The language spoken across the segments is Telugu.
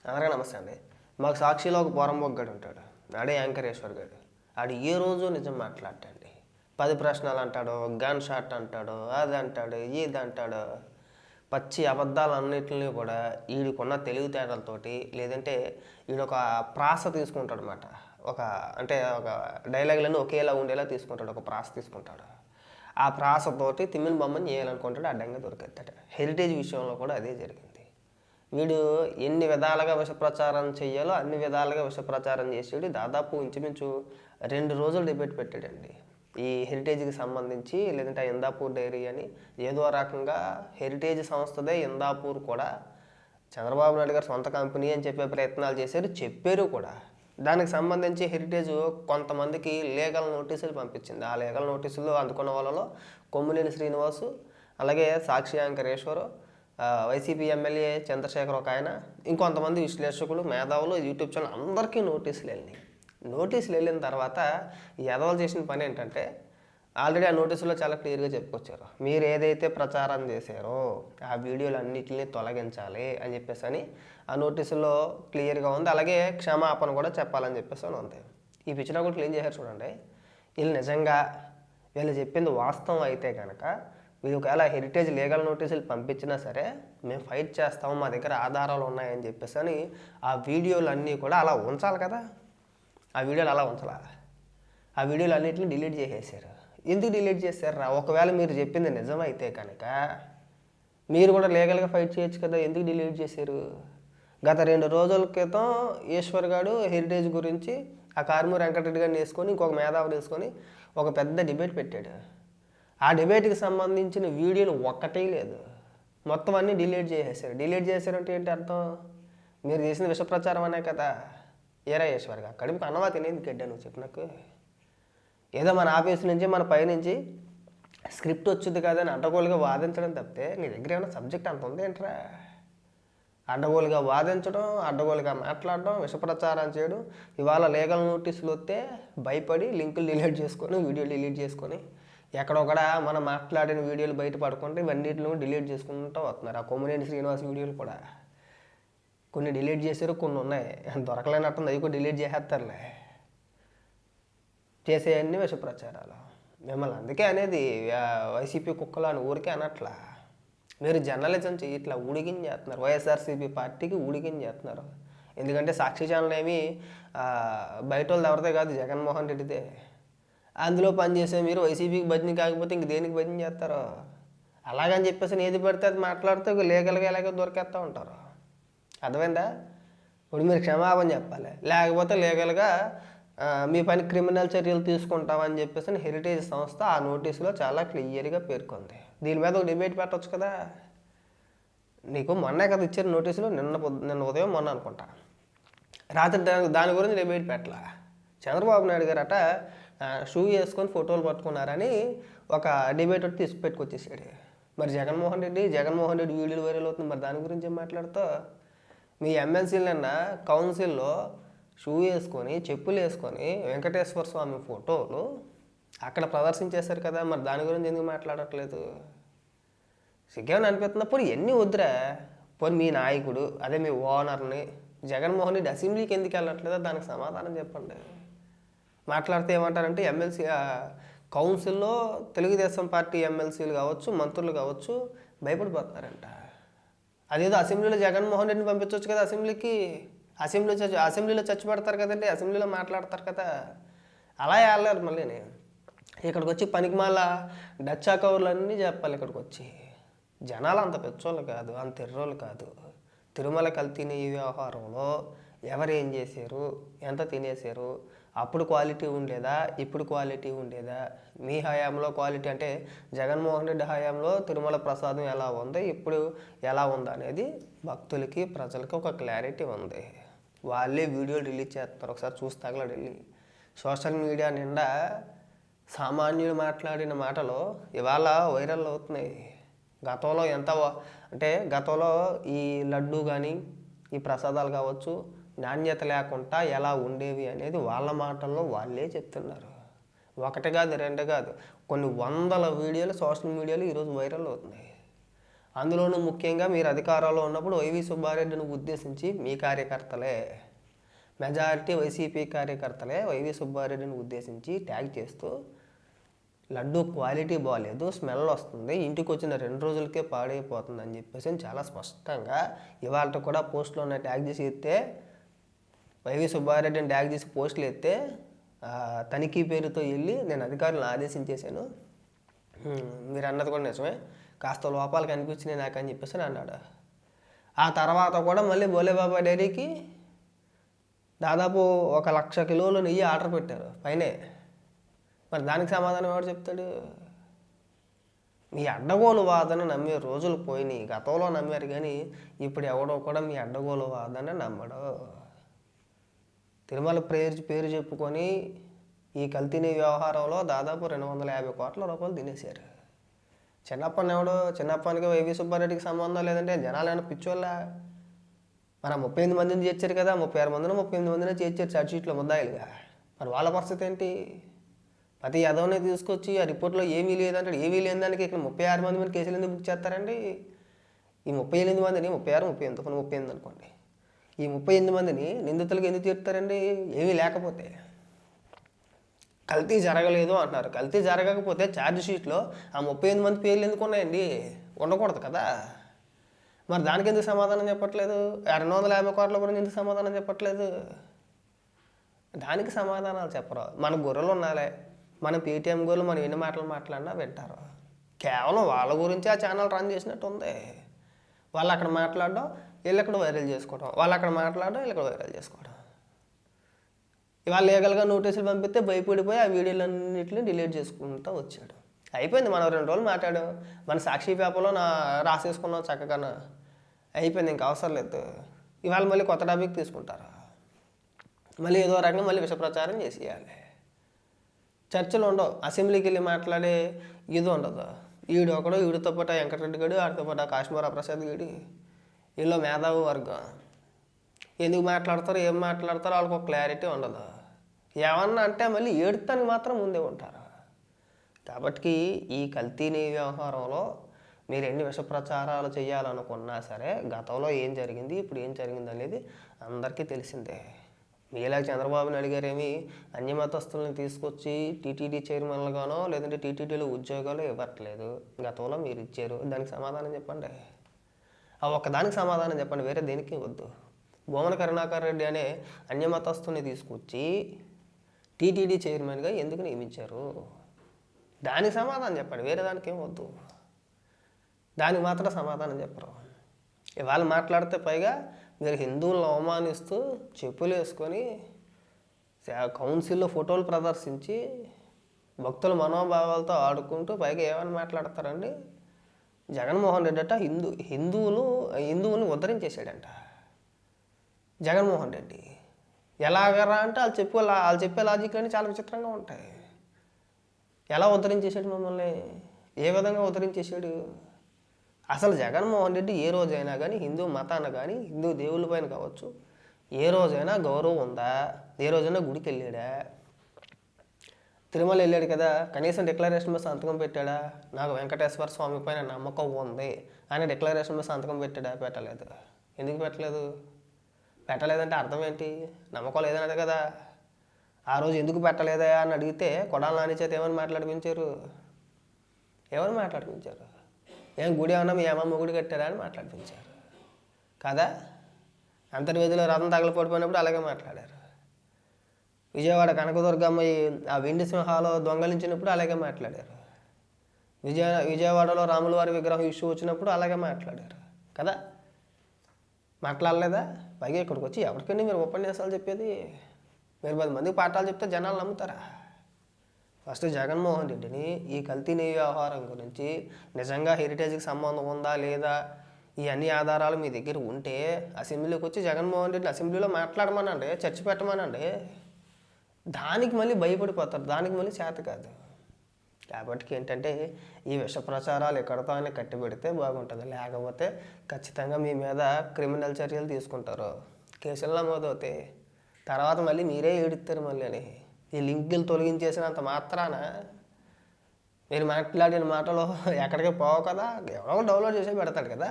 అందరికీ నమస్తే అండి. మాకు సాక్షిలో ఒక పోరంబొగ్గాడు ఉంటాడు. ఆడే యాంకరేశ్వర్ గాడు. ఆడు ఏ రోజు నిజం మాట్లాడటండి. 10 ప్రశ్నలు అంటాడు, గన్ షాట్ అంటాడు, అది అంటాడు, ఇది అంటాడు. పచ్చి అబద్ధాలన్నిటిని కూడా వీడికున్న తెలివితేటలతోటి లేదంటే వీడొక ప్రాస తీసుకుంటాడు అనమాట. ఒక డైలాగులన్నీ ఒకేలా ఉండేలా తీసుకుంటాడు, ఒక ప్రాస తీసుకుంటాడు. ఆ ప్రాసతోటి తిమ్మిన బొమ్మని చేయాలనుకుంటాడు, అడ్డంగా దొరికేస్తాడు. హెరిటేజ్ విషయంలో కూడా అదే జరిగింది. వీడు ఎన్ని విధాలుగా విషప్రచారం చేయాలో అన్ని విధాలుగా విషప్రచారం చేసాడు. దాదాపు ఇంచుమించు 2 రోజులు డిబేట్ పెట్టాడండి ఈ హెరిటేజ్కి సంబంధించి. లేదంటే ఇందాపూర్ డైరీ అని ఏదో రకంగా హెరిటేజ్ సంస్థదే ఇందాపూర్ కూడా చంద్రబాబు నాయుడు గారు సొంత కంపెనీ అని చెప్పే ప్రయత్నాలు చేశారు, చెప్పారు కూడా. దానికి సంబంధించి హెరిటేజ్ కొంతమందికి లీగల్ నోటీసులు పంపించింది. ఆ లీగల్ నోటీసులు అందుకున్న వాళ్ళలో కొమ్మినేని శ్రీనివాసు, అలాగే సాక్షి యాంకరేశ్వరు, వైసీపీ ఎమ్మెల్యే చంద్రశేఖర్ ఒక ఆయన, ఇంకొంతమంది విశ్లేషకులు, మేధావులు, యూట్యూబ్ ఛానల్ అందరికీ నోటీసులు వెళ్ళినాయి. నోటీసులు వెళ్ళిన తర్వాత ఈ ఎదవలు చేసిన పని ఏంటంటే ఆల్రెడీ ఆ నోటీసులో చాలా క్లియర్గా చెప్పుకొచ్చారు. మీరు ఏదైతే ప్రచారం చేశారో ఆ వీడియోలు అన్నిటిని తొలగించాలి అని చెప్పేసి అని ఆ నోటీసులో క్లియర్గా ఉంది. అలాగే క్షమాపణ కూడా చెప్పాలని చెప్పేసి అని ఉంది. ఈ పిచ్చిలో కూడా ఏం చేశారు చూడండి. వీళ్ళు నిజంగా వీళ్ళు చెప్పింది వాస్తవం అయితే కనుక వీళ్ళు ఒకవేళ హెరిటేజ్ లీగల్ నోటీసులు పంపించినా సరే మేము ఫైట్ చేస్తాము, మా దగ్గర ఆధారాలు ఉన్నాయని చెప్పేసి అని ఆ వీడియోలు అన్నీ కూడా అలా ఉంచాలి కదా. ఆ వీడియోలు అలా ఉంచాలా? ఆ వీడియోలు అన్నింటిని డిలీట్ చేసేసారు. ఎందుకు డిలీట్ చేశారా? ఒకవేళ మీరు చెప్పింది నిజమైతే కనుక మీరు కూడా లీగల్గా ఫైట్ చేయొచ్చు కదా, ఎందుకు డిలీట్ చేశారు? గత 2 రోజుల క్రితం ఈశ్వర్ గారు హెరిటేజ్ గురించి ఆ కార్మూరి వెంకటరెడ్డి గారిని వేసుకొని ఇంకొక మేధావిని వేసుకొని ఒక పెద్ద డిబేట్ పెట్టాడు. ఆ డిబేట్కి సంబంధించిన వీడియోలు ఒక్కటే లేదు, మొత్తం అన్నీ డిలీట్ చేసేసారు. డిలీట్ చేశారంటే ఏంటి అర్థం? మీరు చేసిన విషప్రచారం అనే కదా. ఏరా ఈశ్వర్గా కడుపుకి అన్నవా తినేది గడ్డ, నువ్వు చెప్పు నాకు. ఏదో మన ఆఫీస్ నుంచి మన పైనుంచి స్క్రిప్ట్ వచ్చింది కదా అని అడ్డగోలుగా వాదించడం తప్పితే నీ దగ్గర ఏమైనా సబ్జెక్ట్ అంత ఉంది ఏంట్రా? అడ్డగోలుగా వాదించడం, అడ్డగోలుగా మాట్లాడడం, విషప్రచారం చేయడం. ఇవాళ లీగల్ నోటీసులు వస్తే భయపడి లింకులు డిలీట్ చేసుకొని, వీడియోలు డిలీట్ చేసుకొని, ఎక్కడొక్కడ మనం మాట్లాడిన వీడియోలు బయట పడుకుంటే ఇవన్నిటిని డిలీట్ చేసుకుంటూ వస్తున్నారు. ఆ కొమ్మినేని శ్రీనివాస్ వీడియోలు కూడా కొన్ని డిలీట్ చేశారు, కొన్ని ఉన్నాయి దొరకలేనట్టుంది, అవి కూడా డిలీట్ చేసేస్తారులే. చేసేవన్నీ విషప్రచారాలు. మిమ్మల్ని అందుకే అనేది వైసీపీ కుక్కలు అని ఊరికే అనట్లా. మీరు జర్నలిజం ఇట్లా చేస్తున్నారు, వైఎస్ఆర్సీపీ పార్టీకి చేస్తున్నారు. ఎందుకంటే సాక్షి ఛానల్ ఏమి బయట వాళ్ళు ఎవరిదే కాదు, జగన్మోహన్ రెడ్డిదే. అందులో పనిచేసే మీరు వైసీపీకి భజన కాకపోతే ఇంక దేనికి భజన చేస్తారో? అలాగని చెప్పేసి ఏది పడితే అది మాట్లాడితే లీగల్గా ఎలాగో దొరికేస్తూ ఉంటారు. అర్థమైందా? ఇప్పుడు మీరు క్షమాపణ చెప్పాలి, లేకపోతే లీగల్గా మీ పని క్రిమినల్ చర్యలు తీసుకుంటామని చెప్పేసి హెరిటేజ్ సంస్థ ఆ నోటీసులో చాలా క్లియర్గా పేర్కొంది. దీని మీద ఒక డిబేట్ పెట్టవచ్చు కదా. నీకు మొన్నే కదా ఇచ్చారు నోటీసులు, నిన్న ఉదయం మొన్న అనుకుంటా, రాత్రి దాని గురించి డిబేట్ పెట్టలా. చంద్రబాబు నాయుడు గారు అట షూ వేసుకొని ఫోటోలు పట్టుకున్నారని ఒక డిబేట్ ఒకటి పెట్టుకొచ్చేసాడు. మరి జగన్మోహన్ రెడ్డి వీడియోలు వైరల్ అవుతుంది, మరి దాని గురించి ఏం మాట్లాడుతూ? మీ ఎమ్మెల్సీలన్నా కౌన్సిల్లో షూ వేసుకొని చెప్పులు వేసుకొని వెంకటేశ్వర స్వామి ఫోటోలు అక్కడ ప్రదర్శించేశారు కదా, మరి దాని గురించి ఎందుకు మాట్లాడట్లేదు? సిగ్గేమని అనిపిస్తున్నప్పుడు ఎన్ని వద్దురా. పోనీ మీ నాయకుడు అదే మీ ఓనర్ని జగన్మోహన్ రెడ్డి అసెంబ్లీకి ఎందుకు వెళ్ళట్లేదో దానికి సమాధానం చెప్పండి. మాట్లాడితే ఏమంటారంటే ఎమ్మెల్సీ కౌన్సిల్లో తెలుగుదేశం పార్టీ ఎమ్మెల్సీలు కావచ్చు, మంత్రులు కావచ్చు భయపడిపోతున్నారంట. అదేదో అసెంబ్లీలో జగన్మోహన్ రెడ్డిని పంపించవచ్చు కదా అసెంబ్లీకి. అసెంబ్లీలో చచ్చి పెడతారు కదండి, అసెంబ్లీలో మాట్లాడతారు కదా. అలా వెళ్ళారు. మళ్ళీ ఇక్కడికి వచ్చి పనికి మళ్ళా డచ్చా కవర్లు అన్నీ చెప్పాలి. ఇక్కడికి వచ్చి జనాలు అంత పెచ్చోళ్ళు కాదు, అంత ఎర్రోళ్ళు కాదు. తిరుమల కల్తీ వ్యవహారంలో ఎవరు ఏం చేశారు, ఎంత తినేశారు, అప్పుడు క్వాలిటీ ఉండేదా, ఇప్పుడు క్వాలిటీ ఉండేదా, మీ హయాంలో క్వాలిటీ అంటే జగన్మోహన్ రెడ్డి హయాంలో తిరుమల ప్రసాదం ఎలా ఉంది, ఇప్పుడు ఎలా ఉంది అనేది భక్తులకి ప్రజలకి ఒక క్లారిటీ ఉంది. వాళ్ళే వీడియోలు రిలీజ్ చేస్తున్నారు, ఒకసారి చూస్తాగలడు వెళ్ళి. సోషల్ మీడియా నిండా సామాన్యులు మాట్లాడిన మాటలు ఇవాళ వైరల్ అవుతున్నాయి. గతంలో ఈ లడ్డు కానీ ఈ ప్రసాదాలు కావచ్చు నాణ్యత లేకుండా ఎలా ఉండేవి అనేది వాళ్ళ మాటల్లో వాళ్ళే చెప్తున్నారు. ఒకటి కాదు, రెండు కాదు, కొన్ని వందల వీడియోలు సోషల్ మీడియాలో ఈరోజు వైరల్ అవుతున్నాయి. అందులోనూ ముఖ్యంగా మీరు అధికారంలో ఉన్నప్పుడు వైవి సుబ్బారెడ్డిని ఉద్దేశించి మీ కార్యకర్తలే, మెజారిటీ వైసీపీ కార్యకర్తలే వైవి సుబ్బారెడ్డిని ఉద్దేశించి ట్యాగ్ చేస్తూ లడ్డు క్వాలిటీ బాగాలేదు, స్మెల్ వస్తుంది, ఇంటికి వచ్చిన 2 రోజులకే పాడైపోతుంది అని చెప్పేసి చాలా స్పష్టంగా ఇవాళ కూడా పోస్టులో ఉన్న ట్యాగ్ చేసి ఎత్తే, వైవి సుబ్బారెడ్డిని ట్యాగ్ చేసి పోస్టులు ఎత్తే తనిఖీ పేరుతో వెళ్ళి నేను అధికారులను ఆదేశించేశాను, మీరు అన్నది కూడా నిజమే, కాస్త లోపాలు కనిపించినాయి నాకు అని చెప్పేసి అన్నాడు. ఆ తర్వాత కూడా మళ్ళీ బోలేబాబా డైరీకి దాదాపు 1,00,000 కిలోలు నెయ్యి ఆర్డర్ పెట్టారు పైనే. మరి దానికి సమాధానం ఎవరు చెప్తాడు? మీ అడ్డగోలు వాదన నమ్మే రోజులు పోయినాయి. గతంలో నమ్మారు కానీ ఇప్పుడు ఎవడో కూడా మీ అడ్డగోలు వాదన నమ్మడు. తిరుమల పేరు చెప్పుకొని ఈ కల్తీని వ్యవహారంలో దాదాపు 250 కోట్ల రూపాయలు తినేశారు. చిన్నప్పనికి వైవి సుబ్బారెడ్డికి సంబంధం లేదంటే జనాలు ఏమైనా పిచ్చోళ్ళ? మన 38 మందిని చేర్చారు కదా, 36 మందిని 38 మందిని చేర్చారు ఛార్జ్షీట్లో ముద్దాయిలుగా. మరి వాళ్ళ పరిస్థితి ఏంటి? ప్రతి యదవని తీసుకొచ్చి ఆ రిపోర్ట్లో ఏమీ లేదంటే ఏమీ లేని దానికి ఇక్కడ 36 మంది మీద కేసులు ఎందుకు బుక్ చేస్తారండి? ఈ 38 మందిని 36, 38 అనుకోండి, ఈ 38 మందిని నిందితులకు ఎందుకు చేరుతారండి? ఏమీ లేకపోతే. కల్తీ జరగలేదు అంటున్నారు. కల్తీ జరగకపోతే ఛార్జ్షీట్లో ఆ 38 మంది పేర్లు ఎందుకు ఉన్నాయండి? ఉండకూడదు కదా. మరి దానికి ఎందుకు సమాధానం చెప్పట్లేదు? 250 కోట్ల గురించి ఎందుకు సమాధానం చెప్పట్లేదు? దానికి సమాధానాలు చెప్పరు. మన గొర్రెలు ఉన్నాలే, మన పేటీఎం గొర్రెలు మనం ఎన్ని మాటలు మాట్లాడినా వింటారు. కేవలం వాళ్ళ గురించి ఆ ఛానల్ రన్ చేసినట్టు ఉంది. వాళ్ళు అక్కడ మాట్లాడడం, వీళ్ళు ఇక్కడ వైరల్ చేసుకోవడం, వాళ్ళు అక్కడ మాట్లాడడం, వీళ్ళు ఇక్కడ వైరల్ చేసుకోవడం. ఇవాళ లీగల్గా నోటీసులు పంపిస్తే భయపడిపోయి ఆ వీడియోలన్నింటినీ డిలీట్ చేసుకుంటూ వచ్చాడు. అయిపోయింది. మనం 2 రోజులు మాట్లాడాం, మన సాక్షి పేపర్లో రాసేసుకున్నాం చక్కగా, అయిపోయింది, ఇంకా అవసరం లేదు. ఇవాళ మళ్ళీ కొత్త టాపిక్ తీసుకుంటారు, మళ్ళీ ఏదో రకంగా మళ్ళీ విష ప్రచారం చేసేయాలి. చర్చలు ఉండవు, అసెంబ్లీకి వెళ్ళి మాట్లాడే ఇది ఉండదు. ఈడితో పాటు వెంకటరెడ్డి గడు, ఆడితో పాటు కాశ్మీరా ప్రసాద్ గడి, వీళ్ళు మేధావి వర్గం. ఎందుకు మాట్లాడతారో ఏం మాట్లాడతారో వాళ్ళకి ఒక క్లారిటీ ఉండదు. ఏమన్నా అంటే మళ్ళీ ఏడుతానికి మాత్రం ముందే ఉంటారు. కాబట్టి ఈ కల్తీని వ్యవహారంలో మీరు ఎన్ని విష ప్రచారాలు చేయాలనుకున్నా సరే గతంలో ఏం జరిగింది, ఇప్పుడు ఏం జరిగింది అనేది అందరికీ తెలిసిందే. మీలాగ చంద్రబాబుని అడిగారేమి అన్యమతస్తులను తీసుకొచ్చి టీటీడీ చైర్మన్లుగానో లేదంటే టీటీడీలో ఉద్యోగాలు ఇవ్వట్లేదు, గతంలో మీరు ఇచ్చారు, దానికి సమాధానం చెప్పండి. ఆ ఒక్కదానికి సమాధానం చెప్పండి, వేరే దేనికి వద్దు. భూమన కరుణాకర్ రెడ్డి అనే అన్యమతస్తుని తీసుకొచ్చి టీటీడీ చైర్మన్గా ఎందుకు నియమించారు, దానికి సమాధానం చెప్పండి, వేరే దానికి ఏం వద్దు. దానికి మాత్రం సమాధానం చెప్పరు. ఇవాళ మాట్లాడితే పైగా మీరు హిందువులను అవమానిస్తూ చెప్పులు వేసుకొని కౌన్సిల్లో ఫోటోలు ప్రదర్శించి భక్తుల మనోభావాలతో ఆడుకుంటూ పైగా ఏమని మాట్లాడతారండి? జగన్మోహన్ రెడ్డి అట హిందువుని ఉద్ధరించేసాడంట జగన్మోహన్ రెడ్డి. ఎలాగరా అంటే వాళ్ళు చెప్పే లాజిక్ అని చాలా విచిత్రంగా ఉంటాయి. ఎలా ఉద్ధరించేసాడు మమ్మల్ని? ఏ విధంగా ఉద్ధరించేసాడు? అసలు జగన్మోహన్ రెడ్డి ఏ రోజైనా కానీ హిందూ మతాన కానీ హిందూ దేవుళ్ళ పైన కావచ్చు ఏ రోజైనా గౌరవం ఉందా? ఏ రోజైనా గుడికి వెళ్ళాడా? తిరుమల వెళ్ళాడు కదా, కనీసం డిక్లరేషన్ మీద సంతకం పెట్టాడా? నాకు వెంకటేశ్వర స్వామి పైన నమ్మకం ఉంది అని డిక్లరేషన్ మీద సంతకం పెట్టాడా? పెట్టలేదు. ఎందుకు పెట్టలేదు? పెట్టలేదంటే అర్థం ఏంటి? నమ్మకం లేదన్నది కదా. ఆ రోజు ఎందుకు పెట్టలేదా అని అడిగితే కొడాల నాని చేత ఏమని మాట్లాడిపించారు? ఏం గుడి ఏమన్నా మీ అమ్మమ్మ గుడి కట్టారా అని మాట్లాడిపించారు కదా. అంతర్వేదిలో రథం తగలపడిపోయినప్పుడు అలాగే మాట్లాడారు. విజయవాడ కనకదుర్గమ్మ ఆ వెండి సింహాలు దొంగలించినప్పుడు అలాగే మాట్లాడారు. విజయవాడలో రాములవారి విగ్రహం ఇష్యూ వచ్చినప్పుడు అలాగే మాట్లాడారు కదా. మాట్లాడలేదా? పైగా ఇక్కడికి వచ్చి ఎవరికండి మీరు ఉపన్యాసాలు చెప్పేది? మీరు 10 మందికి పాఠాలు చెప్తే జనాలు నమ్ముతారా? ఫస్ట్ జగన్మోహన్ రెడ్డిని ఈ కల్తీ వ్యవహారం గురించి నిజంగా హెరిటేజ్కి సంబంధం ఉందా లేదా ఈ అన్ని ఆధారాలు మీ దగ్గర ఉంటే అసెంబ్లీకి వచ్చి జగన్మోహన్ రెడ్డిని అసెంబ్లీలో మాట్లాడమనండి, చర్చ పెట్టమనండి. దానికి మళ్ళీ భయపడిపోతారు, దానికి మళ్ళీ చేత కాదు. కాబట్టి ఏంటంటే ఈ విష ప్రచారాలు ఎక్కడితో అయినా కట్టిపెడితే బాగుంటుంది. లేకపోతే ఖచ్చితంగా మీ మీద క్రిమినల్ చర్యలు తీసుకుంటారు, కేసులు నమోదవుతాయి. తర్వాత మళ్ళీ మీరే ఏడుస్తారు. మళ్ళీ అని ఈ లింకులు తొలగించేసినంత మాత్రాన మీరు మాట్లాడిన మాటలు ఎక్కడికి పోవు కదా, ఎవరో డౌన్లోడ్ చేసి పెడతాడు కదా.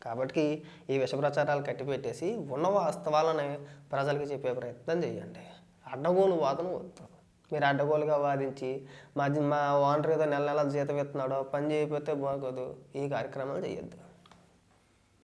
కాబట్టి ఈ విష ప్రచారాలు కట్టిపెట్టేసి ఉన్న వాస్తవాలను ప్రజలకి చెప్పే ప్రయత్నం చేయండి. అడ్డగోలు వాదన వద్దు. మీరు అడ్డగోలుగా వాదించి మా ఓనర్ ఏదో నెల నెల జీతం ఇస్తున్నాడో పని చేయకపోతే బాగోదు, ఈ కార్యక్రమాలు చేయొద్దు.